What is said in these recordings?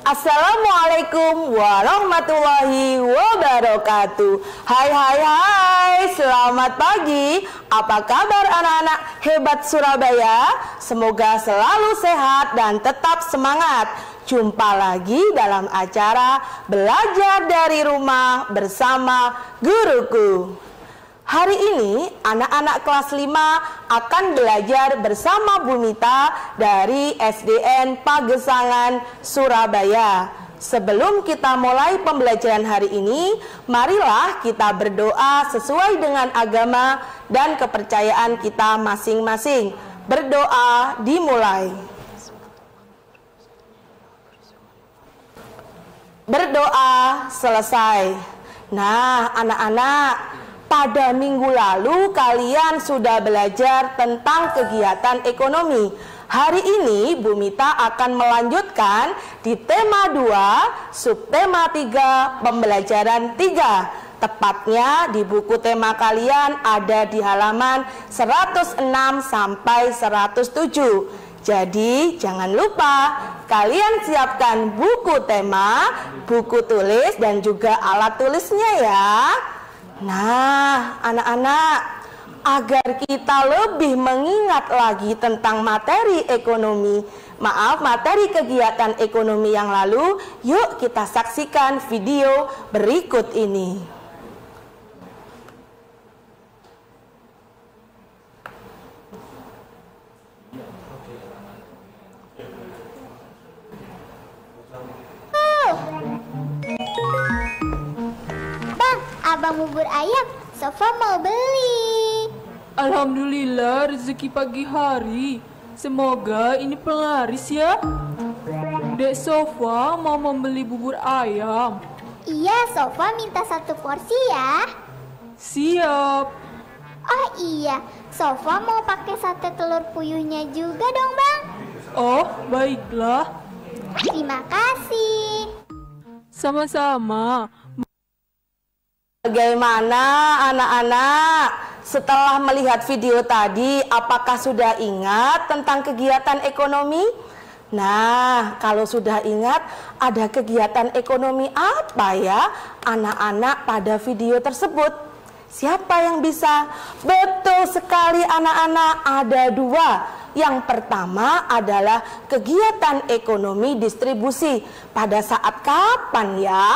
Assalamualaikum warahmatullahi wabarakatuh. Hai, selamat pagi. Apa kabar anak-anak hebat Surabaya? Semoga selalu sehat dan tetap semangat. Jumpa lagi dalam acara Belajar dari Rumah bersama guruku. Hari ini anak-anak kelas 5 akan belajar bersama Bu Mita dari SDN Pagesangan, Surabaya. Sebelum kita mulai pembelajaran hari ini, marilah kita berdoa sesuai dengan agama dan kepercayaan kita masing-masing. Berdoa dimulai. Berdoa selesai. Nah, anak-anak, pada minggu lalu kalian sudah belajar tentang kegiatan ekonomi. Hari ini Bu Mita akan melanjutkan di tema 2, subtema 3, pembelajaran 3. Tepatnya di buku tema kalian ada di halaman 106 sampai 107. Jadi jangan lupa kalian siapkan buku tema, buku tulis dan juga alat tulisnya ya. Nah, anak-anak, agar kita lebih mengingat lagi tentang materi kegiatan ekonomi yang lalu, yuk kita saksikan video berikut ini. Abang bubur ayam, Sofa mau beli. Alhamdulillah rezeki pagi hari. Semoga ini penglaris ya. Dek Sofa mau membeli bubur ayam. Iya, Sofa minta 1 porsi ya. Siap. Oh iya, Sofa mau pakai sate telur puyuhnya juga dong bang. Oh baiklah. Terima kasih. Sama-sama. Bagaimana anak-anak? Setelah melihat video tadi, apakah sudah ingat tentang kegiatan ekonomi? Nah, kalau sudah ingat, ada kegiatan ekonomi apa ya anak-anak pada video tersebut? Siapa yang bisa? Betul sekali anak-anak, ada 2. Yang pertama adalah kegiatan ekonomi distribusi. Pada saat kapan ya?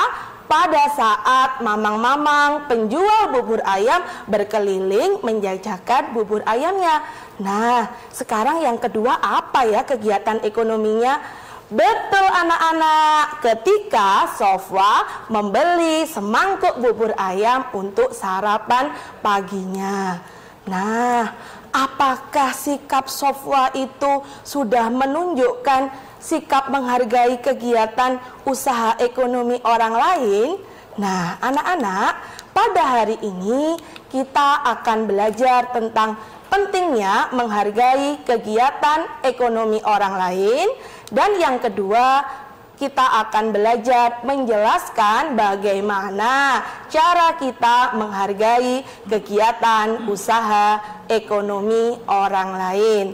Pada saat mamang-mamang penjual bubur ayam berkeliling menjajakan bubur ayamnya. Nah, sekarang yang kedua apa ya kegiatan ekonominya? Betul anak-anak, ketika Sofa membeli semangkuk bubur ayam untuk sarapan paginya. Nah, apakah sikap Sofa itu sudah menunjukkan sikap menghargai kegiatan usaha ekonomi orang lain? Nah, anak-anak, pada hari ini kita akan belajar tentang pentingnya menghargai kegiatan ekonomi orang lain. Dan yang kedua, kita akan belajar menjelaskan bagaimana cara kita menghargai kegiatan usaha ekonomi orang lain.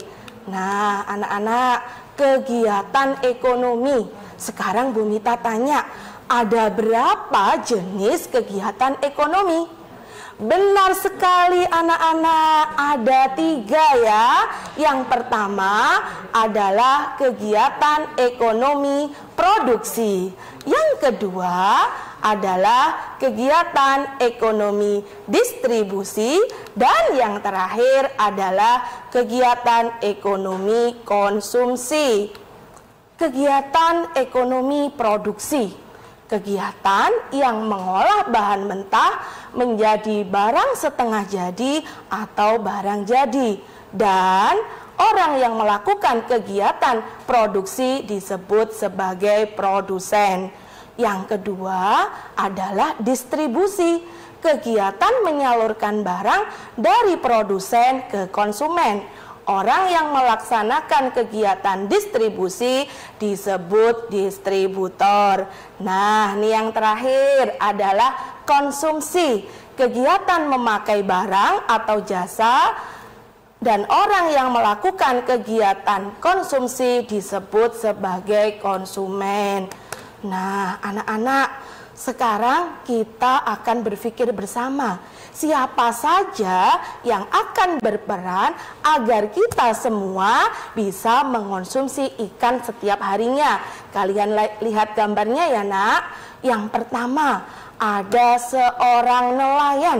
Nah, anak-anak, kegiatan ekonomi. Sekarang Bu Mita tanya, ada berapa jenis kegiatan ekonomi? Benar sekali anak-anak, ada 3 ya. Yang pertama adalah kegiatan ekonomi produksi. Yang kedua adalah kegiatan ekonomi distribusi. Dan yang terakhir adalah kegiatan ekonomi konsumsi. Kegiatan ekonomi produksi. Kegiatan yang mengolah bahan mentah menjadi barang setengah jadi atau barang jadi. Dan orang yang melakukan kegiatan produksi disebut sebagai produsen. Yang kedua adalah distribusi. Kegiatan menyalurkan barang dari produsen ke konsumen. Orang yang melaksanakan kegiatan distribusi disebut distributor. Nah, ini yang terakhir adalah konsumsi. Kegiatan memakai barang atau jasa dan orang yang melakukan kegiatan konsumsi disebut sebagai konsumen. Nah, anak-anak, sekarang kita akan berpikir bersama, siapa saja yang akan berperan agar kita semua bisa mengonsumsi ikan setiap harinya. Kalian lihat gambarnya ya, Nak. Yang pertama, ada seorang nelayan.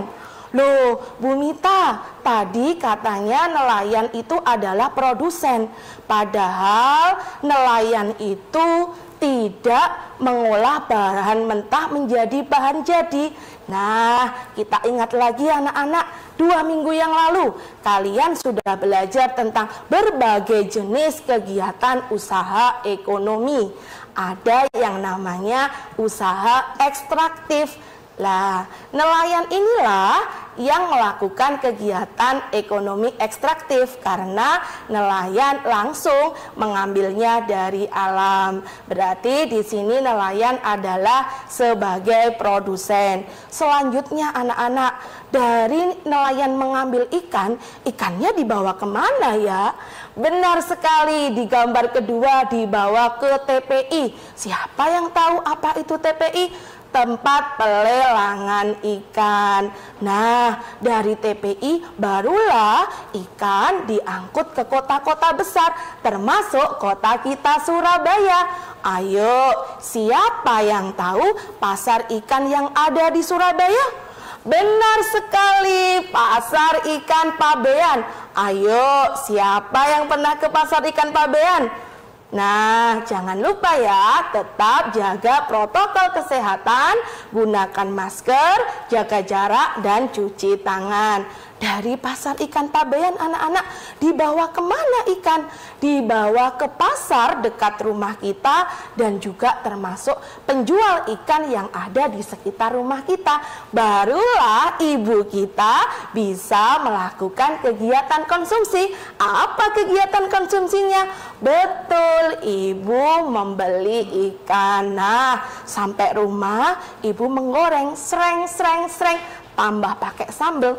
Loh, Bu Mita, tadi katanya nelayan itu adalah produsen. Padahal nelayan itu tidak mengolah bahan mentah menjadi bahan jadi. Nah, kita ingat lagi anak-anak, 2 minggu yang lalu kalian sudah belajar tentang berbagai jenis kegiatan usaha ekonomi. Ada yang namanya usaha ekstraktif. Lah, nelayan inilah yang melakukan kegiatan ekonomi ekstraktif karena nelayan langsung mengambilnya dari alam. Berarti di sini nelayan adalah sebagai produsen. Selanjutnya anak-anak, dari nelayan mengambil ikan, ikannya dibawa kemana ya? Benar sekali, di gambar kedua dibawa ke TPI. Siapa yang tahu apa itu TPI? Tempat pelelangan ikan. Nah, dari TPI barulah ikan diangkut ke kota-kota besar, termasuk kota kita Surabaya. Ayo, siapa yang tahu pasar ikan yang ada di Surabaya? Benar sekali, pasar ikan Pabean. Ayo, siapa yang pernah ke pasar ikan Pabean? Nah, jangan lupa ya, tetap jaga protokol kesehatan, gunakan masker, jaga jarak, dan cuci tangan. Dari pasar ikan Pabean anak-anak dibawa kemana ikan? Dibawa ke pasar dekat rumah kita dan juga termasuk penjual ikan yang ada di sekitar rumah kita. Barulah ibu kita bisa melakukan kegiatan konsumsi. Apa kegiatan konsumsinya? Betul, ibu membeli ikan. Nah, sampai rumah ibu menggoreng, sreng, tambah pakai sambal.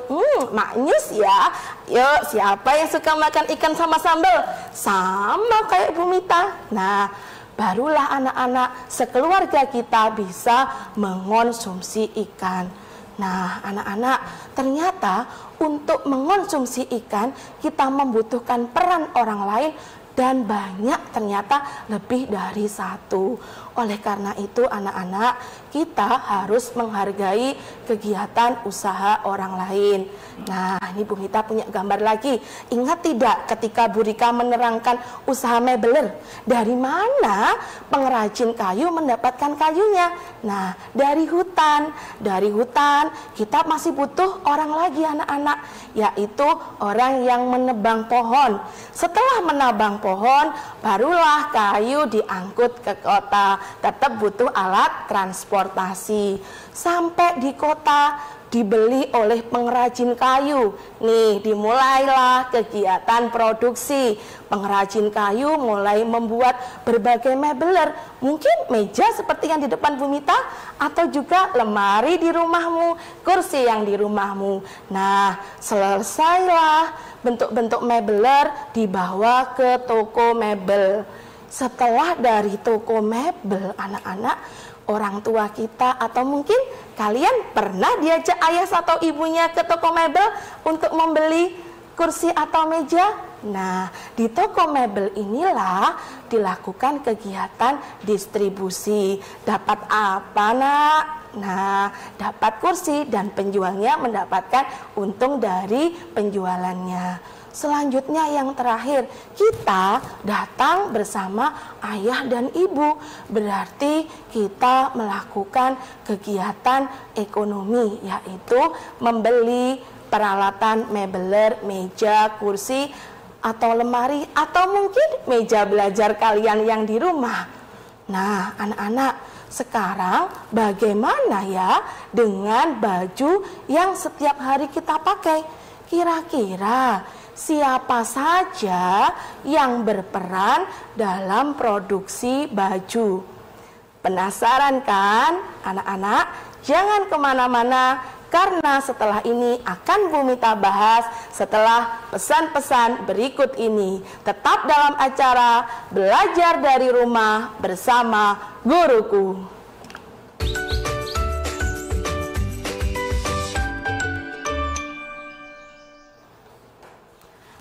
Maknyus ya. Yuk, siapa yang suka makan ikan sama sambal? Sama kayak Bu Mita. Nah, barulah anak-anak sekeluarga kita bisa mengonsumsi ikan. Nah, anak-anak, ternyata untuk mengonsumsi ikan kita membutuhkan peran orang lain dan banyak, ternyata lebih dari satu. Oleh karena itu anak-anak, kita harus menghargai kegiatan usaha orang lain. Nah, ini Bu Mita punya gambar lagi. Ingat tidak ketika Bu Rika menerangkan usaha mebeler? Dari mana pengrajin kayu mendapatkan kayunya? Nah, dari hutan. Dari hutan kita masih butuh orang lagi anak-anak, yaitu orang yang menebang pohon. Setelah menebang pohon, barulah kayu diangkut ke kota. Tetap butuh alat transportasi. Sampai di kota dibeli oleh pengrajin kayu. Nih, dimulailah kegiatan produksi. Pengrajin kayu mulai membuat berbagai mebeler. Mungkin meja seperti yang di depan Bu Mita, atau juga lemari di rumahmu, kursi yang di rumahmu. Nah, selesailah bentuk-bentuk mebeler dibawa ke toko mebel. Setelah dari toko mebel, anak-anak, orang tua kita atau mungkin kalian pernah diajak ayah atau ibunya ke toko mebel untuk membeli kursi atau meja. Nah, di toko mebel inilah dilakukan kegiatan distribusi. Dapat apa, Nak? Nah, dapat kursi dan penjualnya mendapatkan untung dari penjualannya. Selanjutnya yang terakhir, kita datang bersama ayah dan ibu. Berarti kita melakukan kegiatan ekonomi, yaitu membeli peralatan mebeler, meja, kursi, atau lemari, atau mungkin meja belajar kalian yang di rumah. Nah, anak-anak, sekarang bagaimana ya dengan baju yang setiap hari kita pakai? Kira-kira siapa saja yang berperan dalam produksi baju? Penasaran kan anak-anak? Jangan kemana-mana, Karena setelah ini akan Bu Mita bahas setelah pesan-pesan berikut ini. Tetap dalam acara Belajar dari Rumah bersama Guruku.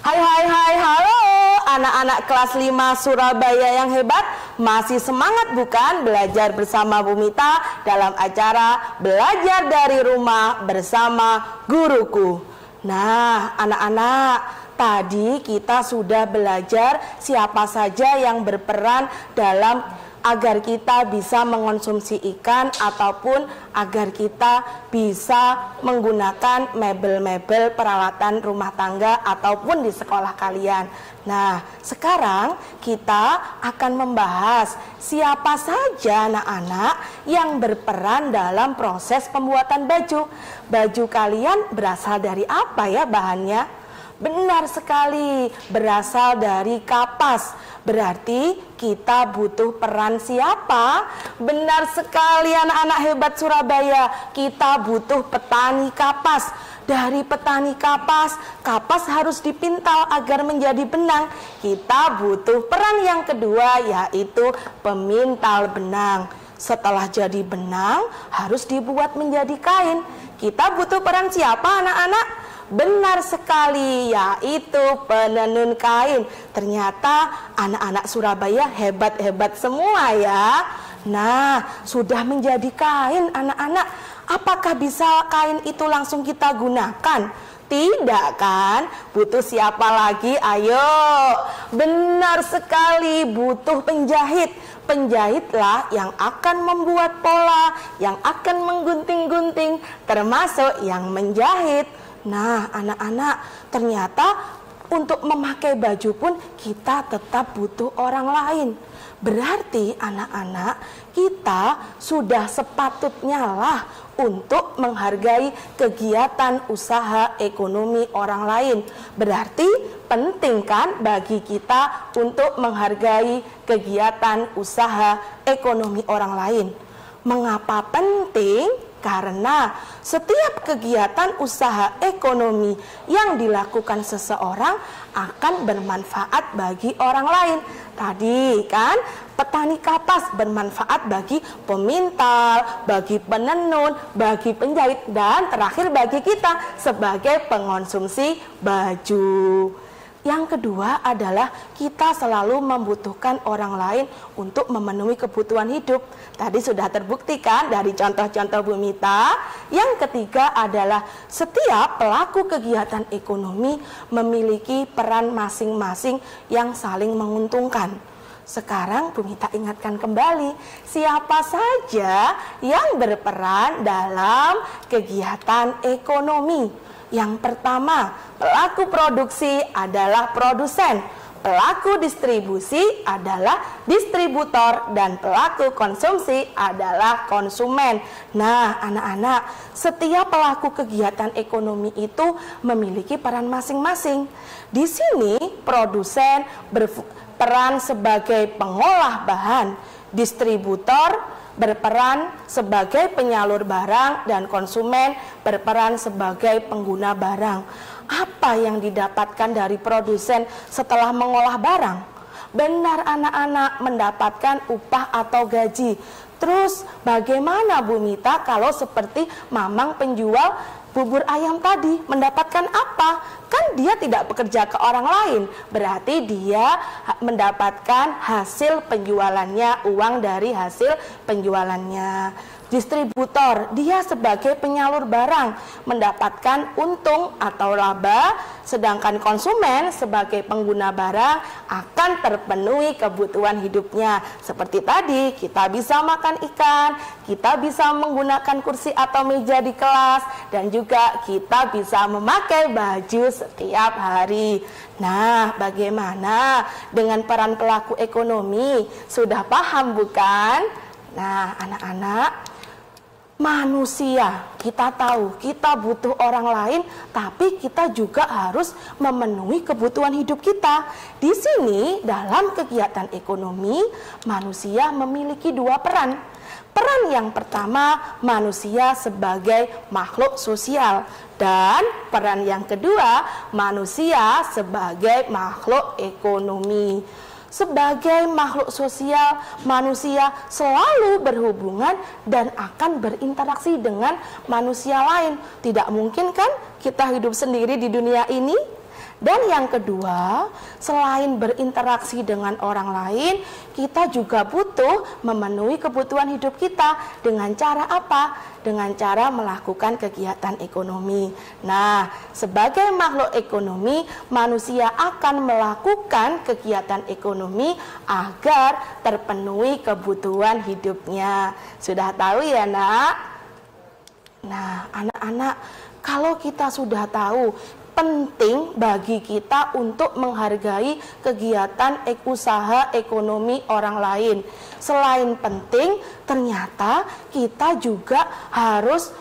Hai, halo anak-anak kelas 5 Surabaya yang hebat. Masih semangat bukan belajar bersama Bu Mita dalam acara Belajar dari Rumah bersama Guruku. Nah, anak-anak, tadi kita sudah belajar siapa saja yang berperan dalam agar kita bisa mengonsumsi ikan ataupun agar kita bisa menggunakan mebel-mebel peralatan rumah tangga ataupun di sekolah kalian. Nah, sekarang kita akan membahas siapa saja anak-anak yang berperan dalam proses pembuatan baju. Baju kalian berasal dari apa ya bahannya? Benar sekali, berasal dari kapas. Berarti kita butuh peran siapa? Benar sekali anak-anak hebat Surabaya, kita butuh petani kapas. Dari petani kapas, kapas harus dipintal agar menjadi benang. Kita butuh peran yang kedua, yaitu pemintal benang. Setelah jadi benang, harus dibuat menjadi kain. Kita butuh peran siapa anak-anak? Benar sekali, yaitu penenun kain. Ternyata anak-anak Surabaya hebat-hebat semua ya. Nah, sudah menjadi kain anak-anak. Apakah bisa kain itu langsung kita gunakan? Tidak kan? Butuh siapa lagi? Ayo. Benar sekali, butuh penjahit. Penjahitlah yang akan membuat pola, yang akan menggunting-gunting, termasuk yang menjahit. Nah, anak-anak, ternyata untuk memakai baju pun kita tetap butuh orang lain. Berarti anak-anak, kita sudah sepatutnya lah untuk menghargai kegiatan usaha ekonomi orang lain. Berarti penting kan bagi kita untuk menghargai kegiatan usaha ekonomi orang lain. Mengapa penting? Karena setiap kegiatan usaha ekonomi yang dilakukan seseorang akan bermanfaat bagi orang lain. Tadi kan petani kapas bermanfaat bagi pemintal, bagi penenun, bagi penjahit, dan terakhir bagi kita sebagai pengonsumsi baju. Yang kedua adalah kita selalu membutuhkan orang lain untuk memenuhi kebutuhan hidup. Tadi sudah terbuktikan dari contoh-contoh Bu Mita. Yang ketiga adalah setiap pelaku kegiatan ekonomi memiliki peran masing-masing yang saling menguntungkan. Sekarang Bu Mita ingatkan kembali, siapa saja yang berperan dalam kegiatan ekonomi. Yang pertama, pelaku produksi adalah produsen, pelaku distribusi adalah distributor, dan pelaku konsumsi adalah konsumen. Nah, anak-anak, setiap pelaku kegiatan ekonomi itu memiliki peran masing-masing. Di sini, produsen berperan sebagai pengolah bahan, distributor berperan sebagai penyalur barang, dan konsumen berperan sebagai pengguna barang. Apa yang didapatkan dari produsen setelah mengolah barang? Benar anak-anak, mendapatkan upah atau gaji. Terus bagaimana Bu Mita kalau seperti mamang penjual bubur ayam tadi mendapatkan apa? Kan dia tidak bekerja ke orang lain, berarti dia mendapatkan hasil penjualannya, uang dari hasil penjualannya. Distributor, dia sebagai penyalur barang mendapatkan untung atau laba, sedangkan konsumen sebagai pengguna barang akan terpenuhi kebutuhan hidupnya. Seperti tadi, kita bisa makan ikan, kita bisa menggunakan kursi atau meja di kelas, dan juga kita bisa memakai baju setiap hari. Nah, bagaimana dengan peran pelaku ekonomi? Sudah paham bukan? Nah, anak-anak, Manusia, kita tahu kita butuh orang lain, tapi kita juga harus memenuhi kebutuhan hidup kita. Di sini dalam kegiatan ekonomi, manusia memiliki dua peran. Peran yang pertama, manusia sebagai makhluk sosial, dan peran yang kedua, manusia sebagai makhluk ekonomi. Sebagai makhluk sosial, manusia selalu berhubungan dan akan berinteraksi dengan manusia lain. Tidak mungkin kan kita hidup sendiri di dunia ini? Dan yang kedua, selain berinteraksi dengan orang lain, kita juga butuh memenuhi kebutuhan hidup kita. Dengan cara apa? Dengan cara melakukan kegiatan ekonomi. Nah, sebagai makhluk ekonomi, manusia akan melakukan kegiatan ekonomi agar terpenuhi kebutuhan hidupnya. Sudah tahu ya, Nak? Nah, anak-anak, kalau kita sudah tahu, penting bagi kita untuk menghargai kegiatan usaha ekonomi orang lain. Selain penting, ternyata kita juga harus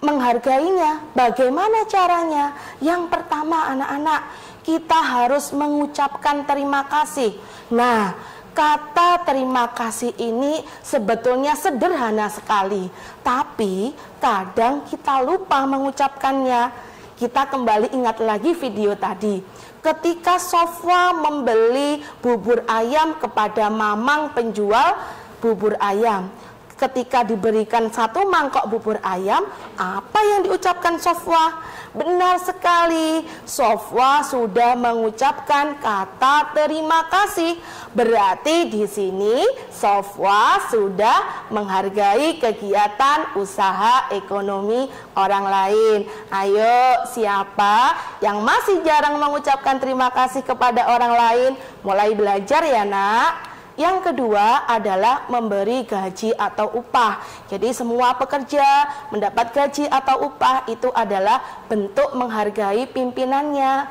menghargainya. Bagaimana caranya? Yang pertama, anak-anak, kita harus mengucapkan terima kasih. Nah, kata terima kasih ini sebetulnya sederhana sekali, tapi kadang kita lupa mengucapkannya. Kita kembali ingat lagi video tadi. Ketika Sofwa membeli bubur ayam kepada mamang penjual bubur ayam, ketika diberikan 1 mangkok bubur ayam, apa yang diucapkan Sofwa? Benar sekali, Sofwa sudah mengucapkan kata terima kasih. Berarti di sini Sofwa sudah menghargai kegiatan usaha ekonomi orang lain. Ayo, siapa yang masih jarang mengucapkan terima kasih kepada orang lain? Mulai belajar ya, Nak. Yang kedua adalah memberi gaji atau upah. Jadi semua pekerja mendapat gaji atau upah itu adalah bentuk menghargai pimpinannya.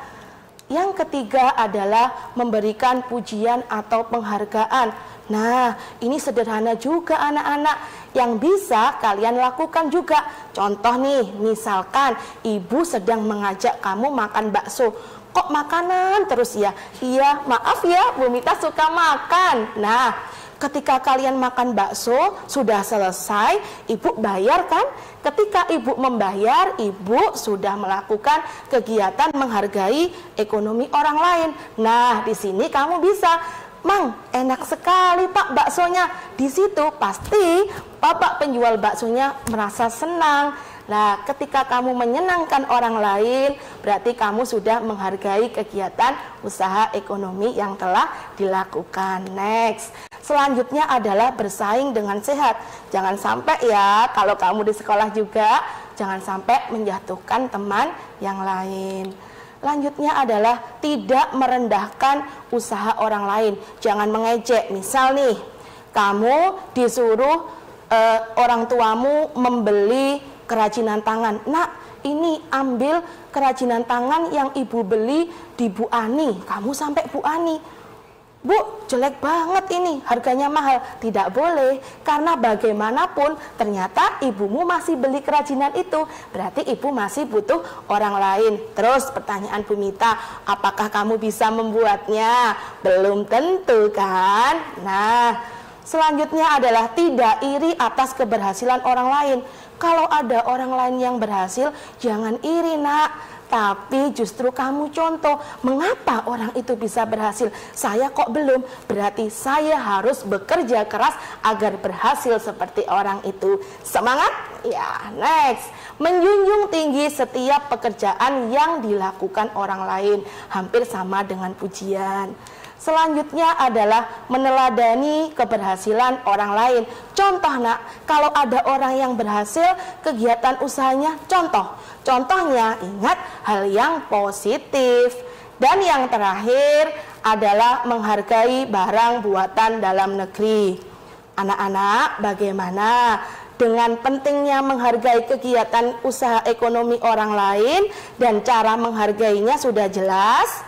Yang ketiga adalah memberikan pujian atau penghargaan. Nah, ini sederhana juga anak-anak yang bisa kalian lakukan juga. Contoh nih, misalkan ibu sedang mengajak kamu makan bakso. Kok makanan terus ya? Iya, maaf ya, Bu Mita suka makan. Nah, ketika kalian makan bakso, sudah selesai, ibu bayar kan? Ketika ibu membayar, ibu sudah melakukan kegiatan menghargai ekonomi orang lain. Nah, di sini kamu bisa, Mang, enak sekali Pak baksonya. Di situ pasti Bapak penjual baksonya merasa senang. Nah, ketika kamu menyenangkan orang lain, berarti kamu sudah menghargai kegiatan usaha ekonomi yang telah dilakukan. Next. Selanjutnya adalah bersaing dengan sehat. Jangan sampai ya, kalau kamu di sekolah juga, jangan sampai menjatuhkan teman yang lain. Lanjutnya adalah tidak merendahkan usaha orang lain. Jangan mengejek. Misal nih, kamu disuruh orang tuamu membeli kerajinan tangan. Nak, ini ambil kerajinan tangan yang ibu beli di Bu Ani. Kamu sampai Bu Ani, Bu, jelek banget ini, harganya mahal. Tidak boleh, karena bagaimanapun ternyata ibumu masih beli kerajinan itu. Berarti ibu masih butuh orang lain. Terus pertanyaan Bu Mita, apakah kamu bisa membuatnya? Belum tentu kan? Nah, selanjutnya adalah tidak iri atas keberhasilan orang lain. Kalau ada orang lain yang berhasil, jangan iri, Nak. Tapi justru kamu contoh, mengapa orang itu bisa berhasil? Saya kok belum? Berarti saya harus bekerja keras agar berhasil seperti orang itu. Semangat? Ya, next. Menjunjung tinggi setiap pekerjaan yang dilakukan orang lain. Hampir sama dengan pujian. Selanjutnya adalah meneladani keberhasilan orang lain. Contoh, Nak, kalau ada orang yang berhasil, kegiatan usahanya contoh. Contohnya, ingat hal yang positif. Dan yang terakhir adalah menghargai barang buatan dalam negeri. Anak-anak, bagaimana dengan pentingnya menghargai kegiatan usaha ekonomi orang lain dan cara menghargainya sudah jelas?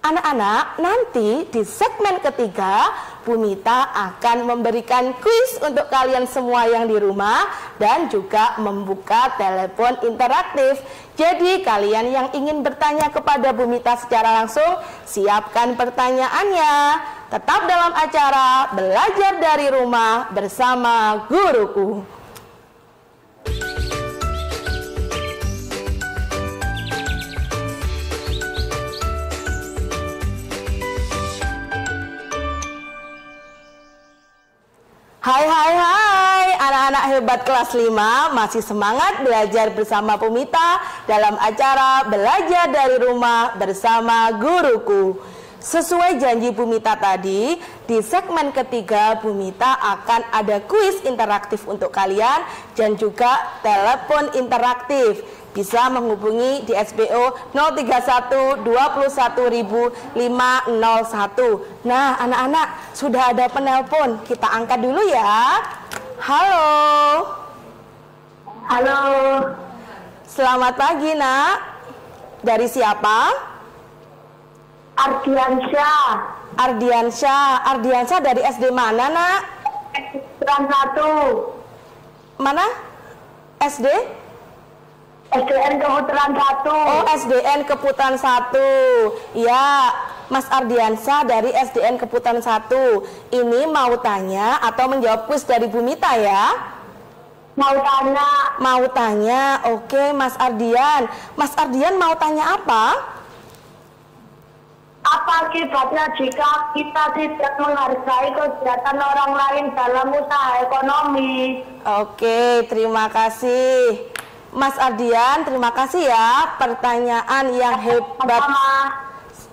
Anak-anak, nanti di segmen ketiga Bu Mita akan memberikan kuis untuk kalian semua yang di rumah dan juga membuka telepon interaktif. Jadi kalian yang ingin bertanya kepada Bu Mita secara langsung, siapkan pertanyaannya. Tetap dalam acara Belajar dari Rumah bersama Guruku. Hai anak-anak hebat kelas 5, masih semangat belajar bersama Bu Mita dalam acara Belajar dari Rumah bersama Guruku. Sesuai janji Bu Mita tadi, di segmen ketiga Bu Mita akan ada kuis interaktif untuk kalian dan juga telepon interaktif. Bisa menghubungi di SBO 031 21.501. Nah, anak-anak, sudah ada penelpon. Kita angkat dulu ya. Halo. Halo. Selamat pagi, Nak. Dari siapa? Ardiansyah. Ardiansyah dari SD mana, Nak? Keputuran 1. Mana? SD? SDN Keputuran 1. Oh, SDN Keputuran 1. Ya, Mas Ardiansyah dari SDN Keputuran 1. Ini mau tanya atau menjawab kuis dari Bu Mita ya? Mau tanya. Mau tanya. Oke, Mas Ardian. Mas Ardian mau tanya apa? Apa akibatnya jika kita tidak menghargai kegiatan orang lain dalam usaha ekonomi? Oke, terima kasih. Mas Ardian, terima kasih ya. Pertanyaan yang hebat.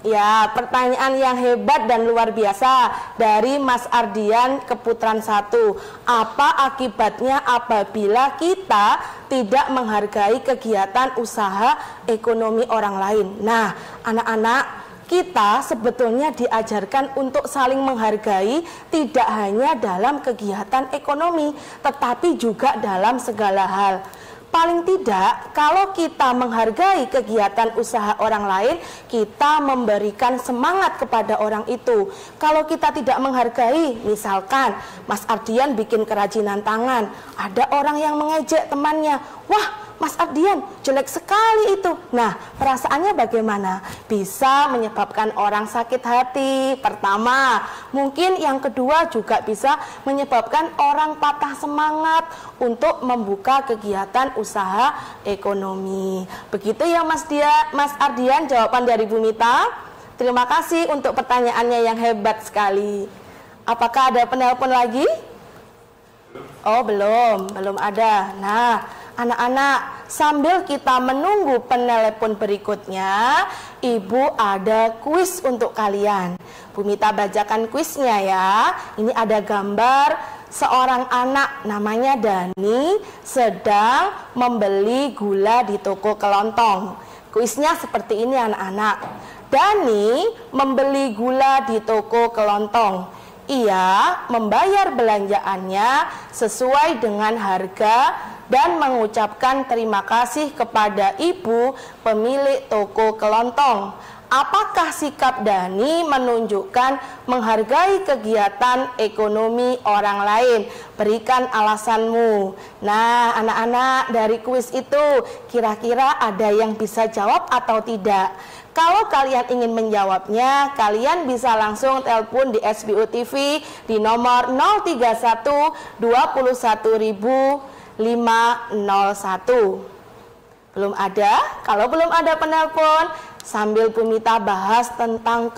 Ya, pertanyaan yang hebat dan luar biasa dari Mas Ardian Keputuran 1. Apa akibatnya apabila kita tidak menghargai kegiatan usaha ekonomi orang lain? Nah, anak-anak, kita sebetulnya diajarkan untuk saling menghargai tidak hanya dalam kegiatan ekonomi, tetapi juga dalam segala hal. Paling tidak, kalau kita menghargai kegiatan usaha orang lain, kita memberikan semangat kepada orang itu. Kalau kita tidak menghargai, misalkan Mas Ardian bikin kerajinan tangan, ada orang yang mengejek temannya, wah, Mas Ardian, jelek sekali itu. Nah, perasaannya bagaimana? Bisa menyebabkan orang sakit hati. Pertama, mungkin yang kedua juga bisa menyebabkan orang patah semangat untuk membuka kegiatan usaha ekonomi. Begitu ya Mas Ardian, jawaban dari Bu Mita. Terima kasih untuk pertanyaannya yang hebat sekali. Apakah ada penelpon lagi? Oh, belum ada. Nah, anak-anak, sambil kita menunggu penelepon berikutnya, Ibu ada kuis untuk kalian. Bu Mita bacakan kuisnya ya. Ini ada gambar seorang anak namanya Dani sedang membeli gula di toko kelontong. Kuisnya seperti ini anak-anak. Dani membeli gula di toko kelontong. Ia membayar belanjaannya sesuai dengan harga dan mengucapkan terima kasih kepada ibu pemilik toko kelontong. Apakah sikap Dani menunjukkan menghargai kegiatan ekonomi orang lain? Berikan alasanmu. Nah, anak-anak, dari kuis itu kira-kira ada yang bisa jawab atau tidak? Kalau kalian ingin menjawabnya, kalian bisa langsung telepon di SBO TV di nomor 031 21.501. Belum ada? Kalau belum ada penelpon, sambil Bu Mita bahas tentang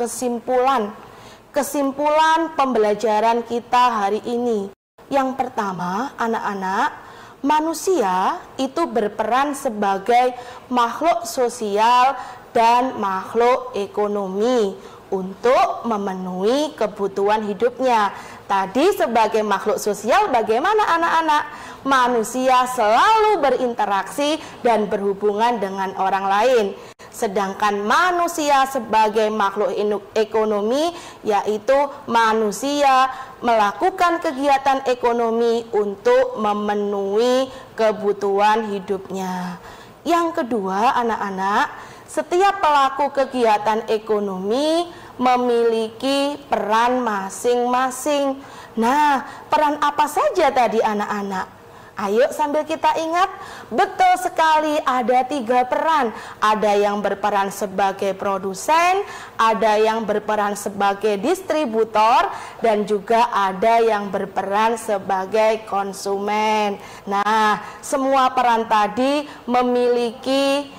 kesimpulan pembelajaran kita hari ini. Yang pertama, anak-anak, manusia itu berperan sebagai makhluk sosial dan makhluk ekonomi untuk memenuhi kebutuhan hidupnya. Tadi sebagai makhluk sosial bagaimana anak-anak? Manusia selalu berinteraksi dan berhubungan dengan orang lain. Sedangkan manusia sebagai makhluk ekonomi, yaitu manusia melakukan kegiatan ekonomi untuk memenuhi kebutuhan hidupnya. Yang kedua, anak-anak, setiap pelaku kegiatan ekonomi memiliki peran masing-masing. Nah, peran apa saja tadi anak-anak? Ayo sambil kita ingat, betul sekali ada 3 peran. Ada yang berperan sebagai produsen, ada yang berperan sebagai distributor, dan juga ada yang berperan sebagai konsumen. Nah, semua peran tadi memiliki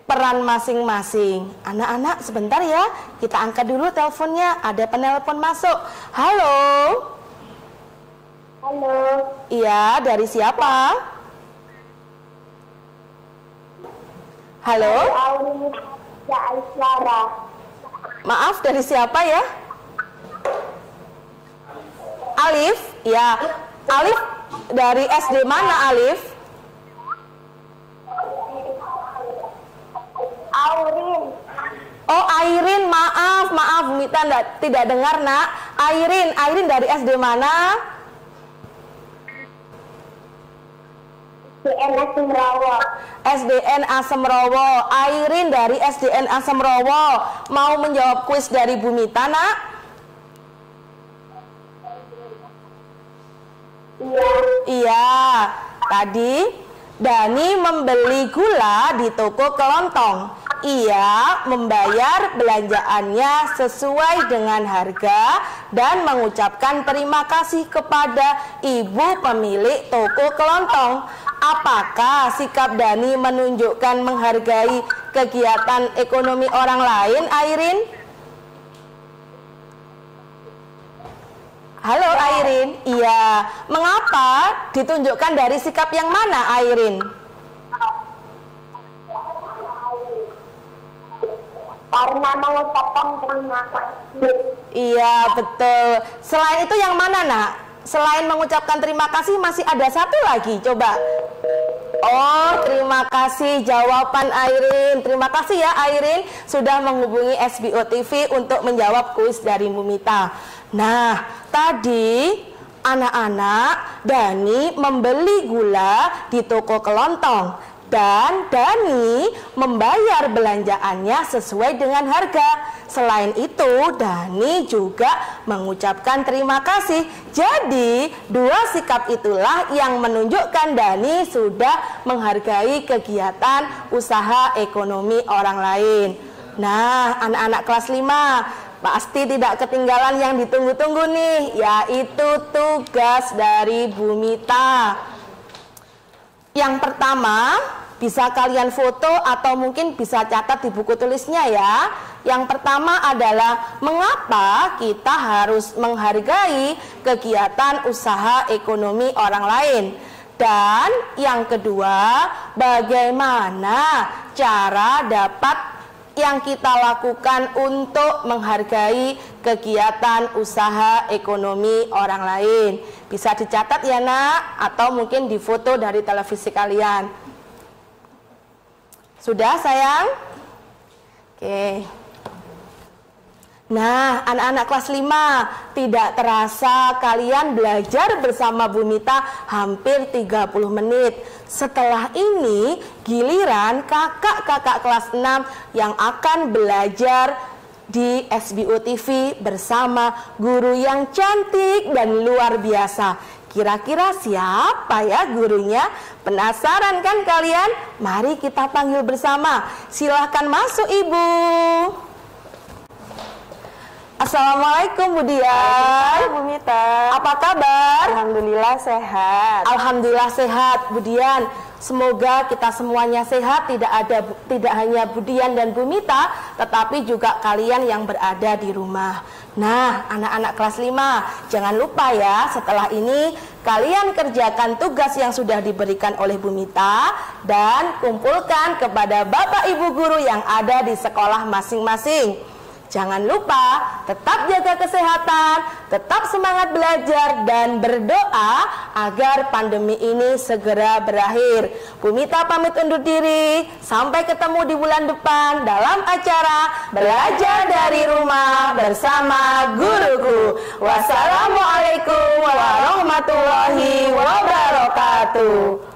peran masing-masing. Anak-anak sebentar ya, kita angkat dulu teleponnya, ada penelpon masuk. Halo. Halo. Iya, dari siapa? Halo? Ya, Aisyara. Maaf, dari siapa ya? Alif? Ya. Alif dari SD mana, Alif? Aurin. Oh, Airin, maaf, Mita tidak dengar, Nak. Airin dari SD mana? SDN Asemrowo. SDN Asemrowo. Airin dari SDN Asemrowo mau menjawab kuis dari Bu Mita, Nak? Iya. Iya. Tadi Dani membeli gula di toko kelontong. Ia membayar belanjaannya sesuai dengan harga dan mengucapkan terima kasih kepada ibu pemilik toko kelontong. Apakah sikap Dani menunjukkan menghargai kegiatan ekonomi orang lain, Airin? Halo Airin. Iya. Mengapa ditunjukkan dari sikap yang mana, Airin? Karena mengucapkan terima kasih. Iya, betul. Selain itu yang mana, Nak? Selain mengucapkan terima kasih masih ada satu lagi, coba. Oh, terima kasih jawaban Airin. Terima kasih ya Airin sudah menghubungi SBO TV untuk menjawab kuis dari Bu Mita. Nah, tadi anak-anak Dani membeli gula di toko kelontong. Dan Dani membayar belanjaannya sesuai dengan harga. Selain itu, Dani juga mengucapkan terima kasih. Jadi, 2 sikap itulah yang menunjukkan Dani sudah menghargai kegiatan usaha ekonomi orang lain. Nah, anak-anak kelas 5 pasti tidak ketinggalan yang ditunggu-tunggu nih, yaitu tugas dari Bu Mita. Yang pertama, bisa kalian foto atau mungkin bisa catat di buku tulisnya ya. Yang pertama adalah mengapa kita harus menghargai kegiatan usaha ekonomi orang lain. Dan yang kedua, bagaimana cara dapat yang kita lakukan untuk menghargai kegiatan usaha ekonomi orang lain. Bisa dicatat ya Nak, atau mungkin difoto dari televisi kalian. Sudah sayang? Oke. Nah, anak-anak kelas 5, tidak terasa kalian belajar bersama Bu Mita hampir 30 menit. Setelah ini, giliran kakak-kakak kelas 6 yang akan belajar di SBO TV bersama guru yang cantik dan luar biasa. Kira-kira siapa ya gurunya? Penasaran kan kalian? Mari kita panggil bersama. Silahkan masuk Ibu. Assalamualaikum Bu Dian. Bu Mita. Apa kabar? Alhamdulillah sehat. Alhamdulillah sehat Bu Dian. Semoga kita semuanya sehat, tidak hanya Bu Dian dan Bu Mita, tetapi juga kalian yang berada di rumah. Nah, anak-anak kelas 5, jangan lupa ya, setelah ini kalian kerjakan tugas yang sudah diberikan oleh Bu Mita dan kumpulkan kepada Bapak Ibu guru yang ada di sekolah masing-masing. Jangan lupa tetap jaga kesehatan, tetap semangat belajar dan berdoa agar pandemi ini segera berakhir. Bu Mita pamit undur diri. Sampai ketemu di bulan depan dalam acara Belajar dari Rumah bersama Guruku. Wassalamualaikum warahmatullahi wabarakatuh.